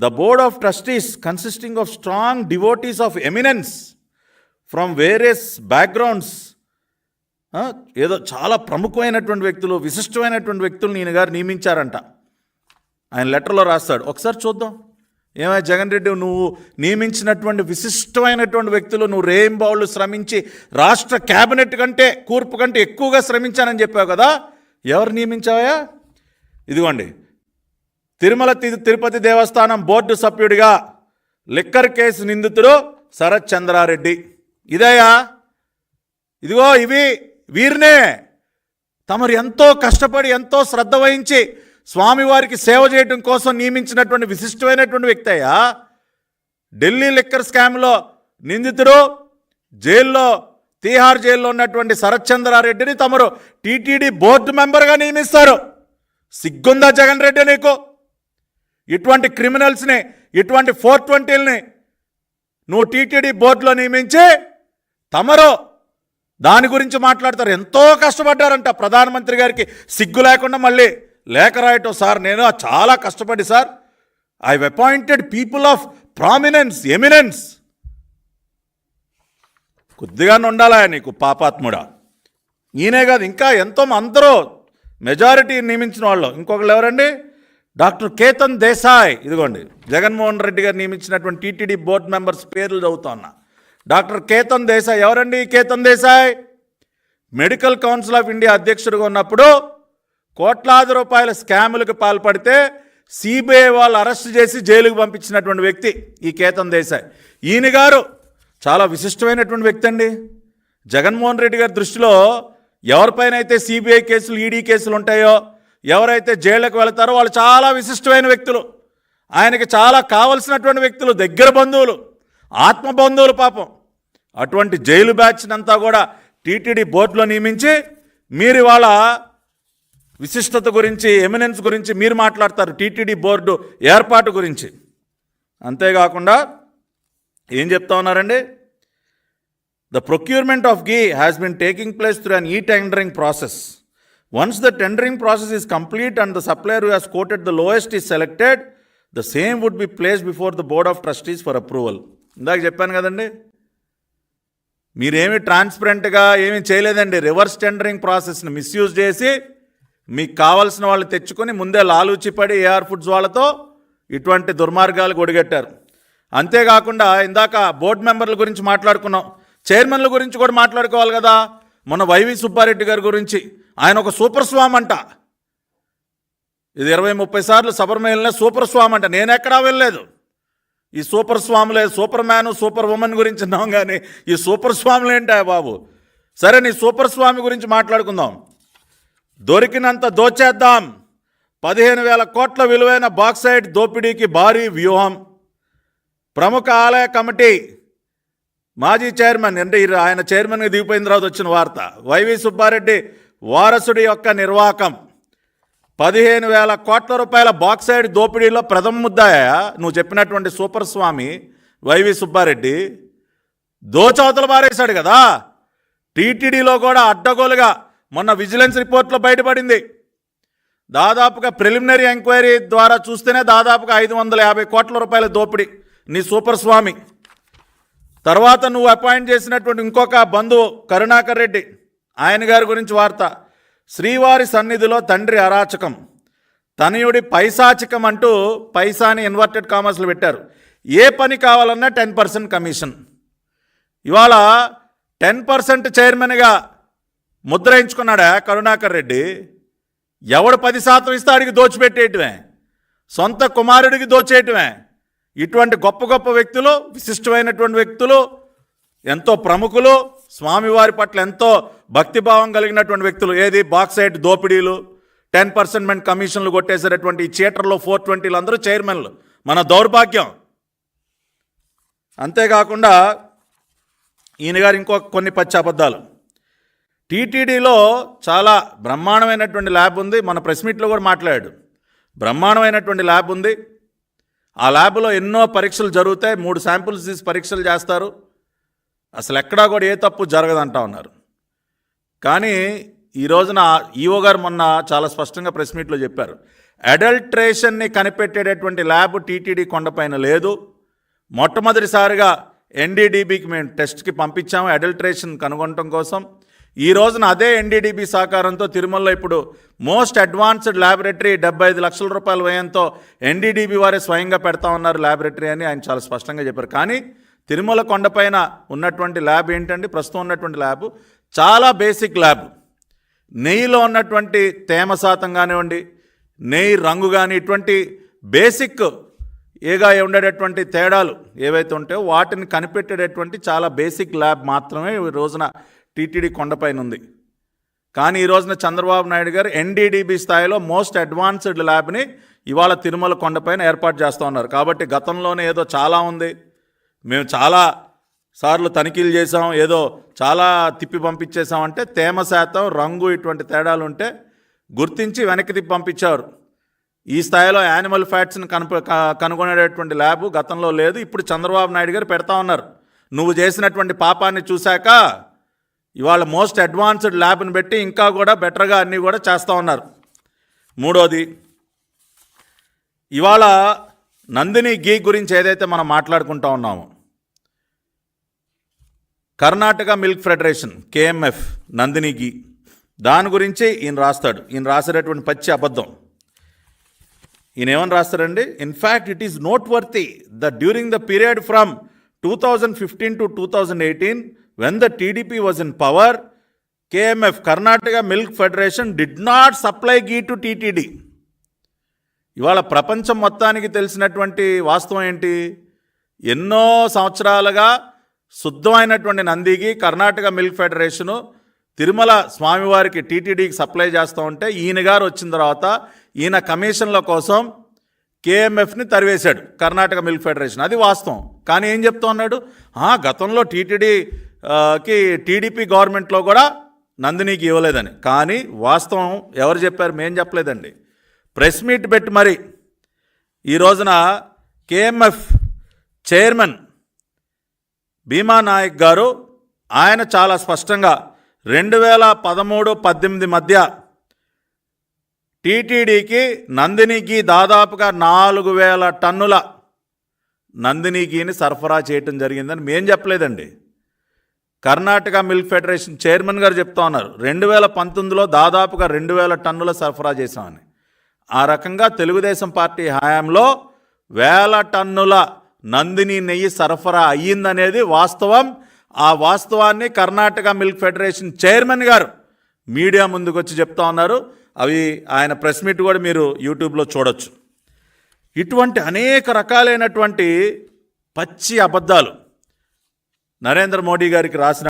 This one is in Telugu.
The board of trustees, consisting of strong devotees of eminence from various backgrounds, ఏదో చాలా ప్రముఖమైనటువంటి వ్యక్తులు, విశిష్టమైనటువంటి వ్యక్తులను ఈయన గారు నియమించారంట. ఆయన లెటర్లో రాస్తాడు, ఒకసారి చూద్దాం. ఏమై జగన్ రెడ్డి, నువ్వు నియమించినటువంటి విశిష్టమైనటువంటి వ్యక్తులు, నువ్వు రేయింబావుళ్ళు శ్రమించి రాష్ట్ర క్యాబినెట్ కంటే కూర్పు కంటే ఎక్కువగా శ్రమించానని చెప్పావు కదా, ఎవరు నియమించావా? ఇదిగోండి, తిరుపతి దేవస్థానం బోర్డు సభ్యుడిగా లిక్కర్ కేసు నిందితుడు శరత్ చంద్రారెడ్డి. ఇదయా, ఇదిగో వీరినే తమరు ఎంతో కష్టపడి ఎంతో శ్రద్ధ వహించి స్వామివారికి సేవ చేయడం కోసం నియమించినటువంటి విశిష్టమైనటువంటి వ్యక్తి అయ్యా. ఢిల్లీ లిక్కర్ స్కామ్లో నిందితుడు, జైల్లో తీహార్ జైల్లో ఉన్నటువంటి శరత్ చంద్రారెడ్డిని తమరు టీటీడీ బోర్డు మెంబర్గా నియమిస్తారు. సిగ్గుందా జగన్ రెడ్డి నీకు? ఇటువంటి క్రిమినల్స్ని, ఇటువంటి 420ని నువ్వు టీటీడీ బోర్డులో నియమించి తమరు దాని గురించి మాట్లాడతారు. ఎంతో కష్టపడ్డారంట. ప్రధానమంత్రి గారికి సిగ్గు లేకుండా మళ్ళీ లేఖ రాయటం, సార్ నేను చాలా కష్టపడి sir, I appointed people of prominence, eminence. కొద్దిగానే ఉండాలా నీకు పాపాత్ముడా? ఈయనే కాదు, ఇంకా ఎంతో అందరూ మెజారిటీ నియమించిన వాళ్ళు. ఇంకొకళ్ళు ఎవరండి? డాక్టర్ కేతన్ దేశాయ్. ఇదిగోండి, జగన్మోహన్ రెడ్డి గారు నియమించినటువంటి టీటీడీ బోర్డు మెంబర్స్ పేర్లు చదువుతా ఉన్నా. డాక్టర్ కేతన్ దేశాయ్ ఎవరండి? Ketan Desai medical council of India అధ్యక్షుడిగా ఉన్నప్పుడు కోట్లాది రూపాయల స్కాములకు పాల్పడితే సిబిఐ వాళ్ళు అరెస్ట్ చేసి జైలుకు పంపించినటువంటి వ్యక్తి ఈ కేతన్ దేశాయ్. ఈయన గారు చాలా విశిష్టమైనటువంటి వ్యక్తి అండి. జగన్మోహన్ రెడ్డి గారి దృష్టిలో ఎవరిపైన అయితే సిబిఐ కేసులు, ఈడీ కేసులు ఉంటాయో, ఎవరైతే జైళ్ళకు వెళతారో వాళ్ళు చాలా విశిష్టమైన వ్యక్తులు, ఆయనకి చాలా కావలసినటువంటి వ్యక్తులు, దగ్గర బంధువులు, ఆత్మ బంధువులు. పాపం అటువంటి జైలు బ్యాచ్నంతా కూడా టీటీడీ బోర్డులో నియమించి మీరు ఇవాళ విశిష్టత గురించి, ఎమినెన్స్ గురించి మీరు మాట్లాడతారు, టీటీడీ బోర్డు ఏర్పాటు గురించి. అంతేకాకుండా ఏం చెప్తా ఉన్నారండి? The procurement of ghee has been taking place through an tendering process. Once the tendering process is complete and the supplier who has quoted the lowest is selected, the same would be placed before the board of trustees for approval. ఇందాక చెప్పాను కదండి, మీరేమి ట్రాన్స్పరెంట్గా ఏమీ చేయలేదండి. రివర్స్ టెండరింగ్ ప్రాసెస్ని మిస్యూజ్ చేసి మీకు కావాల్సిన వాళ్ళు తెచ్చుకొని ముందే లాలూచిపడి ఏఆర్ ఫుడ్స్ వాళ్ళతో ఇటువంటి దుర్మార్గాలు ఒడిగట్టారు. అంతేకాకుండా ఇందాక బోర్డు మెంబర్ల గురించి మాట్లాడుకున్నాం, చైర్మన్ల గురించి కూడా మాట్లాడుకోవాలి కదా. మొన్న వైవి సుబ్బారెడ్డి గారి గురించి, ఆయన ఒక సూపర్ స్వామ్ అంట. ఇది 20-30 సార్లు సబర్మేల్నే సూపర్ స్వామ్ అంట. నేను ఎక్కడా వెళ్ళలేదు. ఈ సూపర్ స్వాములే, సూపర్ మ్యాను, సూపర్ ఉమెన్ గురించి విన్నాం, కానీ ఈ సూపర్ స్వాములు ఏంటా బాబు? సరే, నీ సూపర్ స్వామి గురించి మాట్లాడుకుందాం. దొరికినంత దోచేద్దాం. 15,000 కోట్ల విలువైన బాక్సైట్ దోపిడీకి భారీ వ్యూహం. ప్రముఖ ఆలయ కమిటీ మాజీ చైర్మన్, అంటే ఆయన చైర్మన్గా దిగిపోయిన తర్వాత వచ్చిన వార్త, వైవి సుబ్బారెడ్డి వారసుడి యొక్క నిర్వాకం. 15,000 కోట్ల రూపాయల బాక్సైట్ దోపిడీలో ప్రథమ ముద్దాయ నువ్వు చెప్పినటువంటి సూపర్ స్వామి వైవి సుబ్బారెడ్డి దోచవతల బారేశాడు కదా. టీటీడీలో కూడా అడ్డగోలుగా మొన్న విజిలెన్స్ రిపోర్ట్లో బయటపడింది. దాదాపుగా ప్రిలిమినరీ ఎంక్వైరీ ద్వారా చూస్తేనే దాదాపుగా 550 కోట్ల రూపాయల దోపిడీ నీ సూపర్ స్వామి. తర్వాత నువ్వు అపాయింట్ చేసినటువంటి ఇంకొక బంధువు కరుణాకర్ రెడ్డి, ఆయన గారి గురించి వార్త. శ్రీవారి సన్నిధిలో తండ్రి అరాచకం, తనయుడి పైశాచికం అంటూ పైసాని ఇన్వర్టెడ్ కామర్స్లు పెట్టారు. ఏ పని కావాలన్నా 10% కమిషన్. ఇవాళ 10% చైర్మన్గా ముద్రయించుకున్నాడా కరుణాకర్ రెడ్డి? ఎవడు 10% ఇస్తే అడిగి దోచిపెట్టేయటమే, సొంత కుమారుడికి దోచేయటమే. ఇటువంటి గొప్ప గొప్ప వ్యక్తులు, విశిష్టమైనటువంటి వ్యక్తులు, ఎంతో ప్రముఖులు, స్వామివారి పట్ల ఎంతో భక్తిభావం కలిగినటువంటి వ్యక్తులు, ఏది బాక్సైట్ దోపిడీలు, 10% కమిషన్లు కొట్టేసేటటువంటి ఈ చీటర్లు, 420లు అందరూ చైర్మన్లు. మన దౌర్భాగ్యం. అంతేకాకుండా ఈయన గారు ఇంకో కొన్ని పచ్చి అబద్ధాలు. టీటీడీలో చాలా బ్రహ్మాండమైనటువంటి ల్యాబ్ ఉంది. మన ప్రెస్ మీట్లో కూడా మాట్లాడాడు. బ్రహ్మాండమైనటువంటి ల్యాబ్ ఉంది. ఆ ల్యాబ్లో ఎన్నో పరీక్షలు జరుగుతాయి. 3 శాంపుల్స్ తీసి పరీక్షలు చేస్తారు. అసలు ఎక్కడా కూడా ఏ తప్పు జరగదంటా ఉన్నారు. కానీ ఈ రోజున ఈఓ గారు మొన్న చాలా స్పష్టంగా ప్రెస్ మీట్లో చెప్పారు, అడల్ట్రేషన్ని కనిపెట్టేటటువంటి ల్యాబ్ టీటీడీ కొండపైన లేదు. మొట్టమొదటిసారిగా ఎన్డీడీబీకి మేము టెస్ట్కి పంపించాము అడల్ట్రేషన్ కనుగొనటం కోసం. ఈ రోజున అదే ఎన్డీడీబీ సహకారంతో తిరుమలలో ఇప్పుడు మోస్ట్ అడ్వాన్స్డ్ ల్యాబొరేటరీ 75 లక్షల రూపాయల వ్యయంతో ఎన్డీడీబీ వారే స్వయంగా పెడతా ఉన్నారు ల్యాబొరేటరీ అని ఆయన చాలా స్పష్టంగా చెప్పారు. కానీ తిరుమల కొండపైన ఉన్నటువంటి ల్యాబ్ ఏంటండి? ప్రస్తుతం ఉన్నటువంటి ల్యాబ్ చాలా బేసిక్ ల్యాబ్. నెయ్యిలో ఉన్నటువంటి తేమ శాతం కానివ్వండి, నెయ్యి రంగు కానీ, ఇటువంటి బేసిక్ ఏగా ఉండేటటువంటి తేడాలు ఏవైతే ఉంటాయో వాటిని కనిపెట్టేటటువంటి చాలా బేసిక్ ల్యాబ్ మాత్రమే ఈ రోజున టీటీడీ కొండపైన ఉంది. కానీ ఈ రోజున చంద్రబాబు నాయుడు గారు ఎన్డీడీబీ స్థాయిలో మోస్ట్ అడ్వాన్స్డ్ ల్యాబ్ని ఇవాళ తిరుమల కొండపైన ఏర్పాటు చేస్తూ ఉన్నారు. కాబట్టి గతంలోనే ఏదో చాలా ఉంది, మేము చాలా సార్లు తనిఖీలు చేసాం, ఏదో చాలా తిప్పి పంపించేసామంటే తేమ శాతం, రంగు ఇటువంటి తేడాలు ఉంటే గుర్తించి వెనక్కి తిప్పి పంపించారు. ఈ స్థాయిలో యానిమల్ ఫ్యాట్స్ని కనుగొనేటటువంటి ల్యాబ్ గతంలో లేదు. ఇప్పుడు చంద్రబాబు నాయుడు గారు పెడతా ఉన్నారు. నువ్వు చేసినటువంటి పాపాన్ని చూశాక ఇవాళ మోస్ట్ అడ్వాన్స్డ్ ల్యాబ్ని పెట్టి ఇంకా కూడా బెటర్గా అన్నీ కూడా చేస్తూ ఉన్నారు. మూడోది, ఇవాళ నందిని ఘీ గురించి ఏదైతే మనం మాట్లాడుకుంటూ ఉన్నామో, Karnataka milk federation KMF Nandini ghee, దాని గురించి ఈయన రాస్తాడు. ఈయన రాసేటటువంటి పచ్చి అబద్ధం. ఈయన ఏమని రాస్తారండి? In fact it is noteworthy that during the period from 2015 to 2018 when the TDP was in power, KMF Karnataka Milk Federation did not supply ghee to TTD. ఇవాళ ప్రపంచం మొత్తానికి తెలిసినటువంటి వాస్తవం ఏంటి? ఎన్నో సంవత్సరాలుగా శుద్ధమైనటువంటి నందికి కర్ణాటక మిల్క్ ఫెడరేషను తిరుమల స్వామివారికి టీటీడీకి సప్లై చేస్తూ ఉంటే ఈయన గారు వచ్చిన తర్వాత ఈయన కమిషన్ల కోసం కేఎంఎఫ్ని తరివేశాడు కర్ణాటక మిల్క్ ఫెడరేషన్. అది వాస్తవం. కానీ ఏం చెప్తా ఉన్నాడు? గతంలో టీడీపీ గవర్నమెంట్లో కూడా నందినికి ఇవ్వలేదని. కానీ వాస్తవం ఎవరు చెప్పారు? మేం చెప్పలేదండి. ప్రెస్ మీట్ పెట్టి మరి ఈ రోజున కేఎంఎఫ్ చైర్మన్ భీమా నాయక్ గారు ఆయన చాలా స్పష్టంగా 2013-18 మధ్య టీటీడీకి నందినికి దాదాపుగా 4,000 టన్నుల నందినికిని సరఫరా చేయటం జరిగిందని మేం చెప్పలేదండి. కర్ణాటక మిల్క్ ఫెడరేషన్ చైర్మన్ గారు చెప్తా ఉన్నారు 2019లో దాదాపుగా 2,000 టన్నుల సరఫరా చేశామని. ఆ రకంగా తెలుగుదేశం పార్టీ హయాంలో 1,000 టన్నుల నందిని నెయ్యి సరఫరా అయ్యిందనేది వాస్తవం. ఆ వాస్తవాన్ని కర్ణాటక మిల్క్ ఫెడరేషన్ చైర్మన్ గారు మీడియా ముందుకు వచ్చి చెప్తా ఉన్నారు. అవి ఆయన ప్రెస్ మీట్ కూడా మీరు యూట్యూబ్లో చూడొచ్చు. ఇటువంటి అనేక రకాలైనటువంటి పచ్చి అబద్ధాలు నరేంద్ర మోడీ గారికి రాసిన